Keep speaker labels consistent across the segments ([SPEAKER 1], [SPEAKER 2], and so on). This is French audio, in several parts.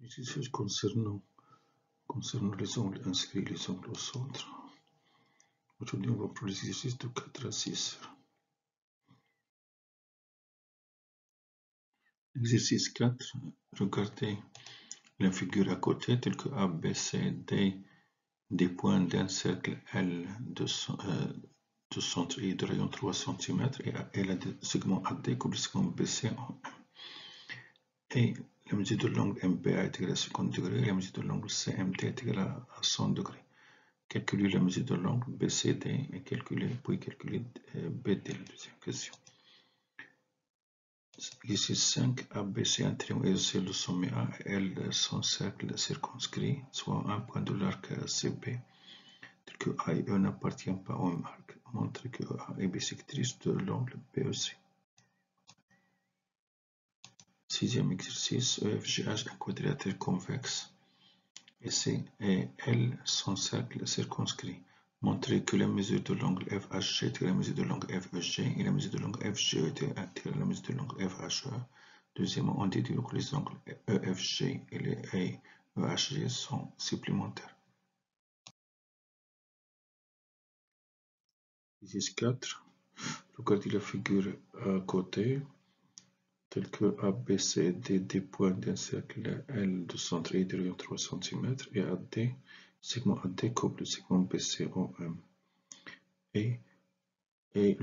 [SPEAKER 1] Ici, c'est concernant les angles inscrits et les angles au centre. Aujourd'hui, on va prendre l'exercice de 4 à 6. Exercice 4, regardez la figure à côté telle que A, B, C, D, des points d'un cercle L de centre I de rayon 3 cm et le segment AD comme le segment BC en M. Et la mesure de l'angle MPA est égale à 50 degrés et la mesure de l'angle CMT est égale à 100 degrés. Calculer la mesure de l'angle BCD et puis calculer BD, la deuxième question. Ici 5, ABC, un triangle exercé le sommet A et L son cercle circonscrit, soit un point de l'arc CB, tel que A et E n'appartiennent pas au même arc. Montre que A est bisectrice de l'angle BEC. Sixième exercice, EFGH, un quadrilatère convexe, et C et L son cercle circonscrit. Montrer que la mesure de l'angle FHG est la mesure de l'angle FEG et la mesure de l'angle FGE est la mesure de l'angle FHE. Deuxièmement, on déduit que les angles EFG et EHG sont supplémentaires. Exercice 4. Regardez la figure à côté, telle que ABCD des points d'un cercle L de centre I de rayon 3 cm et AD, segment AD coupe le segment BC en M. Et la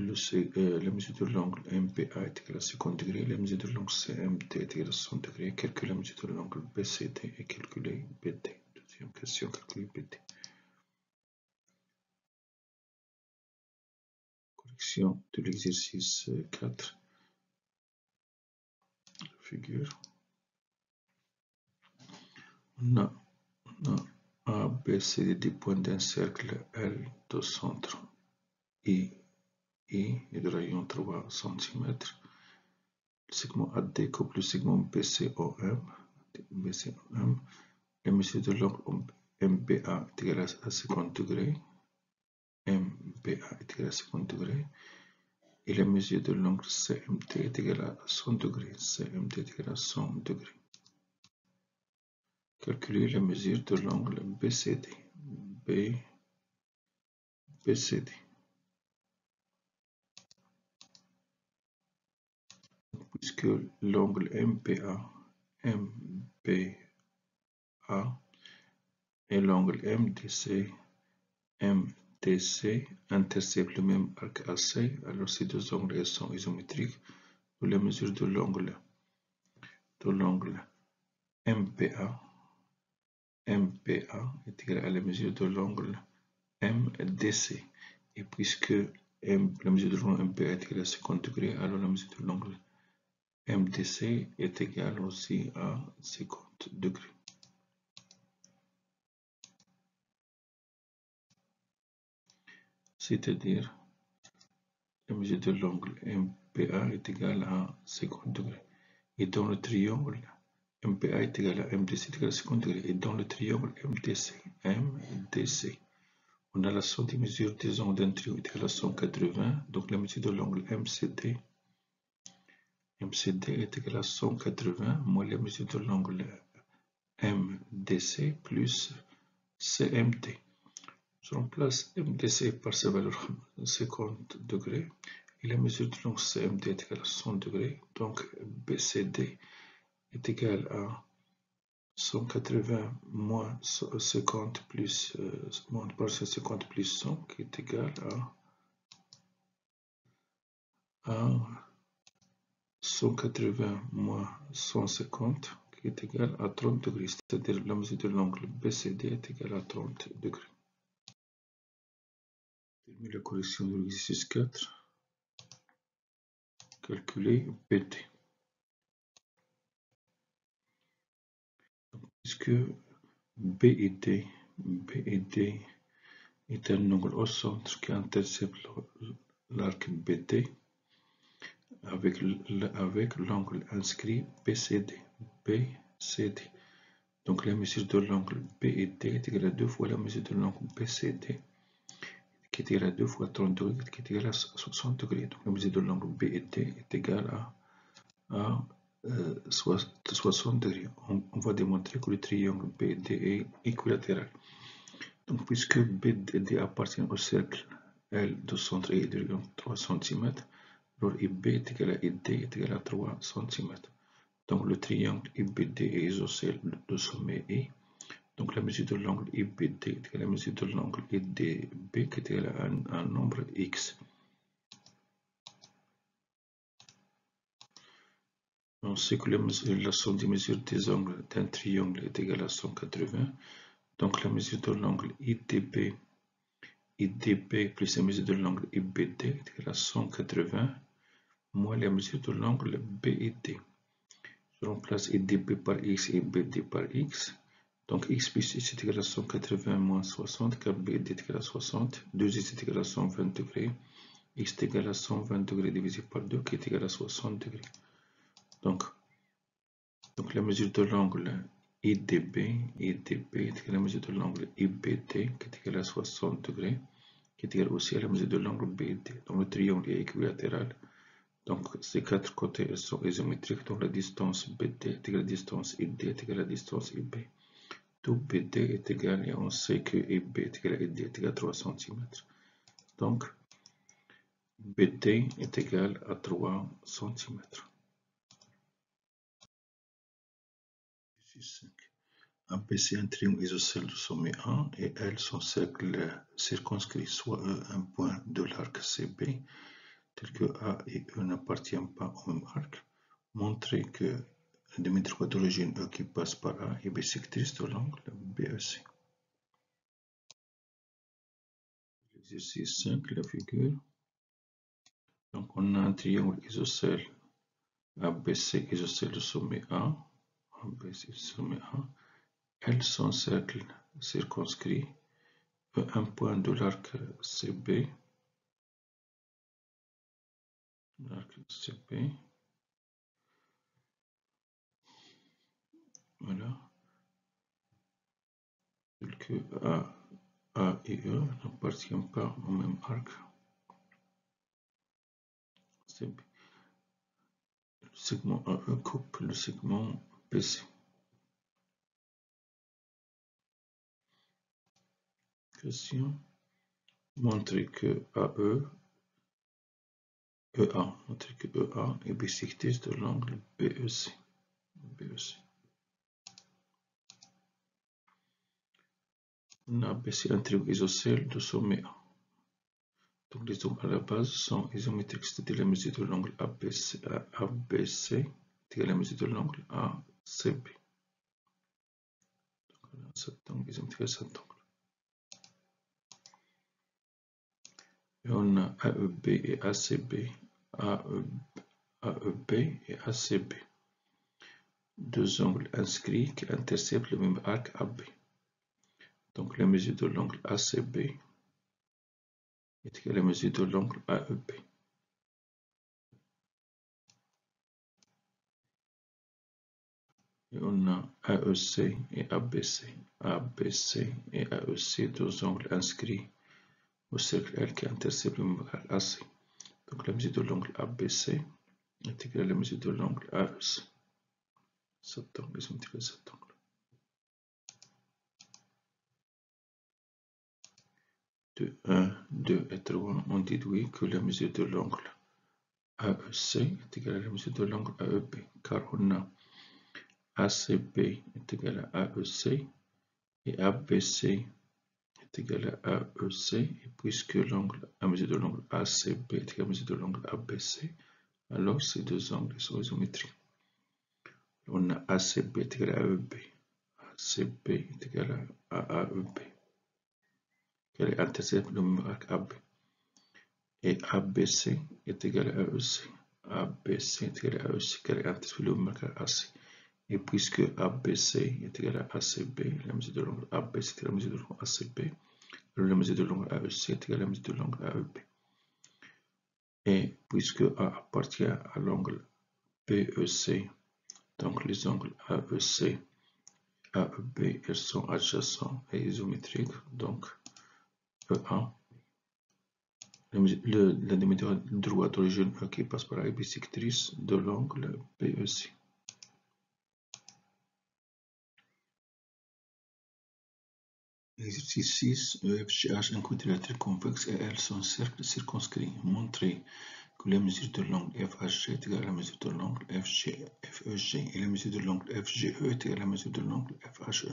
[SPEAKER 1] mesure de l'angle MPA est égale à 50 degrés, la mesure de l'angle CMT est égale à 100 degrés. Calculer la mesure de l'angle BCD et calculer BD. Deuxième question, calculer BD. Correction de l'exercice 4. Figure. On a A, B, C, des points d'un cercle L de centre I et de rayon 3 cm. Le segment AD coupe le segment BCOM. La mesure de l'angle MBA est égale à 50 degrés. MBA est égale à 50 degrés. Et la mesure de l'angle CMT est égale à 100 degrés. CMT est égale à 100 degrés. Calculer la mesure de l'angle BCD. BCD. Puisque l'angle MPA et l'angle MDC interceptent le même arc AC, alors ces deux angles sont isométriques. La mesure de l'angle MPA est égale à la mesure de l'angle MDC. Et puisque la mesure de l'angle MPA est égale à 50 degrés, alors la mesure de l'angle MDC est égale aussi à 50 degrés. C'est-à-dire la mesure de l'angle MPA est égale à 50 degrés. Et dans le triangle, MPA est égal à MDC est égal à 50 degrés. Et dans le triangle MDC, on a la somme des mesures des angles d'un triangle est égale à 180. Donc la mesure de l'angle MCD est égale à 180 moins la mesure de l'angle MDC plus CMT. Je remplace MDC par sa valeur 50 degrés et la mesure de l'angle CMT est égale à 100 degrés. Donc BCD est égal à 180 moins 50 plus moins 50 plus 100 qui est égal à 180 moins 150 qui est égal à 30 degrés. C'est-à-dire la mesure de l'angle BCD est égale à 30 degrés. Termine la correction de l'exercice 4. Calculer BD. Puisque B et D est un angle au centre qui intercepte l'arc BD avec l'angle inscrit BCD. Donc la mesure de l'angle BED est égale à 2 fois la mesure de l'angle BCD qui est égale à 2 fois 30 degrés qui est égale à 60 degrés. Donc la mesure de l'angle BED est égale à 60 degrés. On va démontrer que le triangle BD est équilatéral. Donc, puisque BD appartient au cercle L de centre est de 3 cm, alors IB est égal à ID est égal à 3 cm. Donc, le triangle IBD est isocèle de sommet E. Donc, la mesure de l'angle IBD est égale à la mesure de l'angle IDB qui est égal à un nombre X. On sait que la somme des mesures des angles d'un triangle est égale à 180. Donc, la mesure de l'angle IDB plus la mesure de l'angle IBD est égale à 180 moins la mesure de l'angle BID. Je remplace IDB par X et BD par X. Donc, X plus X est égal à 180 moins 60, car BD est égal à 60. 2X est égal à 120 degrés. X est égal à 120 degrés divisé par 2, qui est égal à 60 degrés. Donc la mesure de l'angle IDB est égal à la mesure de l'angle IBD, qui est égal à 60 degrés, qui est égal aussi à la mesure de l'angle BD. Donc, le triangle est équilatéral. Donc, ces quatre côtés sont isométriques. Donc, la distance BD est égale à la distance ID est égale à la distance IB. Tout BD est égal, et on sait que IB est égal à ID est égal à 3 cm. Donc, BD est égal à 3 cm. ABC un triangle isocèle de sommet 1 et L son cercle circonscrit, soit E un point de l'arc CB, tel que A et E n'appartiennent pas au même arc. Montrer que la demi-droite d'origine E qui passe par A est bisectrice de l'angle BEC. L'exercice 5, la figure. Donc on a un triangle isocèle ABC isocèle de sommet A, ABC sommet A, L son cercle circonscrit, E un point de l'arc CB, voilà, tel que A et E n'appartiennent pas au même arc CB. Le segment AE coupe le segment BC. Question. Montrer que EA est bisectrice de l'angle BEC. On a ABC un triangle isocèle de sommet A. Donc les angles à la base sont isométriques, c'est-à-dire la mesure de l'angle ABC est égale à la mesure de l'angle ACB. Donc on a cet angle isométrique à cet angle. Et on a AEB et ACB, AEB et ACB. Deux angles inscrits qui interceptent le même arc AB. Donc la mesure de l'angle ACB est égale à la mesure de l'angle AEB. Et on a AEC et ABC. ABC et AEC, deux angles inscrits au cercle L qui intercepte le même arc AC. Donc la mesure de l'angle ABC est égale à la mesure de l'angle AEC. Cet angle est isométrique à cet angle. De 1, 2 et 3, on déduit que la mesure de l'angle AEC est égale à la mesure de l'angle AEB, car on a ACB est égal à AEC et ABC est égal à AEC, et puisque la mesure de l'angle ACB est égale à la mesure de l'angle ABC, alors ces deux angles sont isométriques. On a ACB est égal à AEB, ACB est égal à AEB, qui intercepte le même arc AB, et ABC est égal à AEC, ABC est égal à AEC, qui intercepte le même arc AC. Et puisque ABC est égal à ACB, la mesure de l'angle ABC est égal à la mesure de l'angle ACB, alors la mesure de l'angle AEC est égale à la mesure de l'angle AEB. Et puisque A appartient à l'angle BEC, donc les angles AEC et AEB, ils sont adjacents et isométriques, donc EA, la demi-droite d'origine E qui passe par A est bisectrice de l'angle BEC. Exercice 6, EFGH un quadrilatère convexe et L sont cercles circonscrits. Montrer que la mesure de l'angle FHG est égale à la mesure de l'angle FEG et la mesure de l'angle FGE est égale à la mesure de l'angle FHE.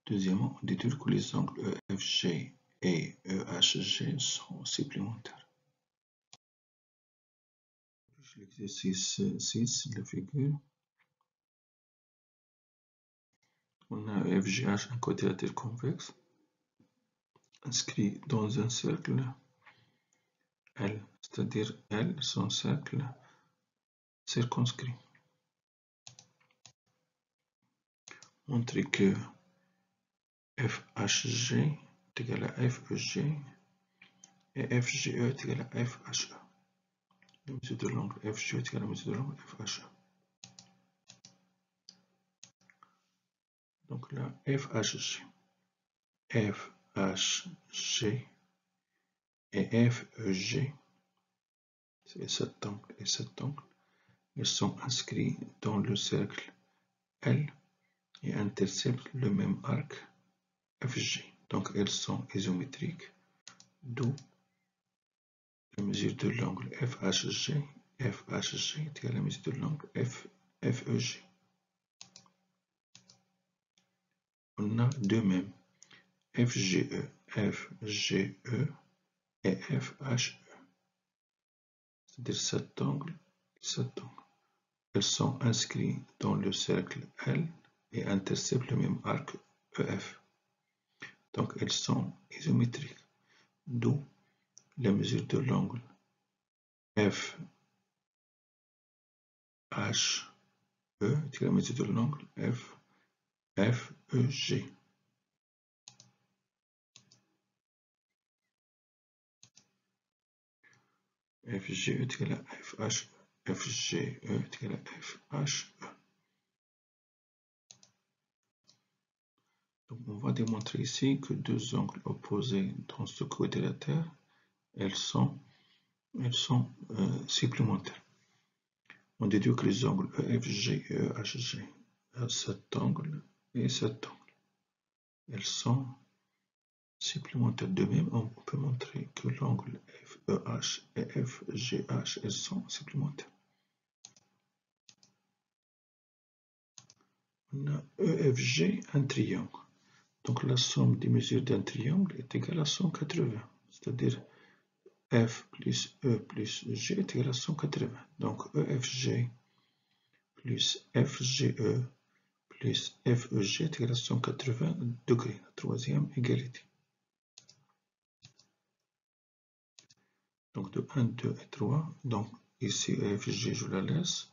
[SPEAKER 1] Deuxièmement, déduire que les angles EFG et EHG sont supplémentaires. L'exercice 6, la figure. On a EFGH un quadrilatère convexe inscrit dans un cercle L, c'est-à-dire L, son cercle circonscrit. Montrer que FHG est égal à FEG et FGE est égal à FHE. La mesure de l'angle FGE est égale à la mesure de l'angle FHE. Donc là, FHG et FEG, c'est cet angle et cet angle, ils sont inscrits dans le cercle L et interceptent le même arc FG. Donc elles sont isométriques, d'où la mesure de l'angle FHG est égale à la mesure de l'angle FEG. On a de même FGE et FHE, c'est-à-dire cet angle et cet angle. Elles sont inscrites dans le cercle L et interceptent le même arc EF. Donc elles sont isométriques, d'où la mesure de l'angle FHE est égale à la mesure de l'angle FEG. FGE est égal à FHE. FGE est égal à FHE. Donc on va démontrer ici que deux angles opposés dans ce quadrilatère, elles sont supplémentaires. On déduit que les angles EFG et EHG, cet angle et cet angle, elles sont supplémentaires. De même, on peut montrer que l'angle FEH et FGH, elles sont supplémentaires. On a EFG, un triangle. Donc la somme des mesures d'un triangle est égale à 180, c'est-à-dire F plus E plus G est égal à 180. Donc EFG plus FGE plus FEG est égal à 180 degrés, la troisième égalité. Donc de 1, 2 et 3, donc ici FG je la laisse,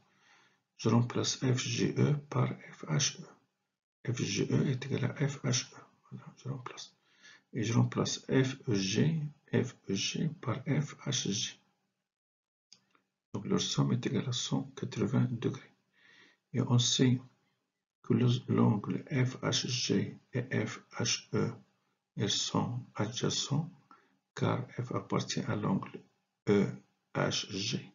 [SPEAKER 1] je remplace FGE par FHE. FGE est égal à FHE, voilà, je remplace. Et je remplace FEG par FHG. Donc leur somme est égale à 180 degrés. Et on sait que l'angle FHG et FHE, elles sont adjacents car F appartient à l'angle EHG.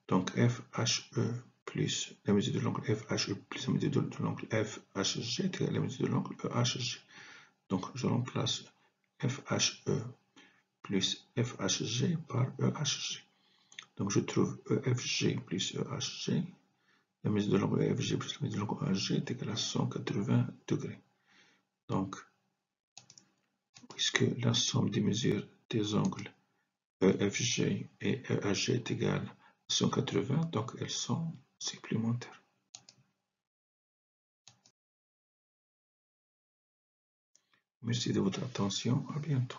[SPEAKER 1] Donc FHE plus la mesure de l'angle FHE plus la mesure de l'angle FHG est égale à la mesure de l'angle EHG. Donc je remplace FHE plus FHG par EHG. Donc je trouve EFG plus EHG. La mesure de l'angle EFG plus la mesure de l'angle EHG est égale à 180 degrés. Donc, puisque la somme des mesures des angles EFG et EHG est égale à 180, donc elles sont supplémentaires. Merci de votre attention, à bientôt.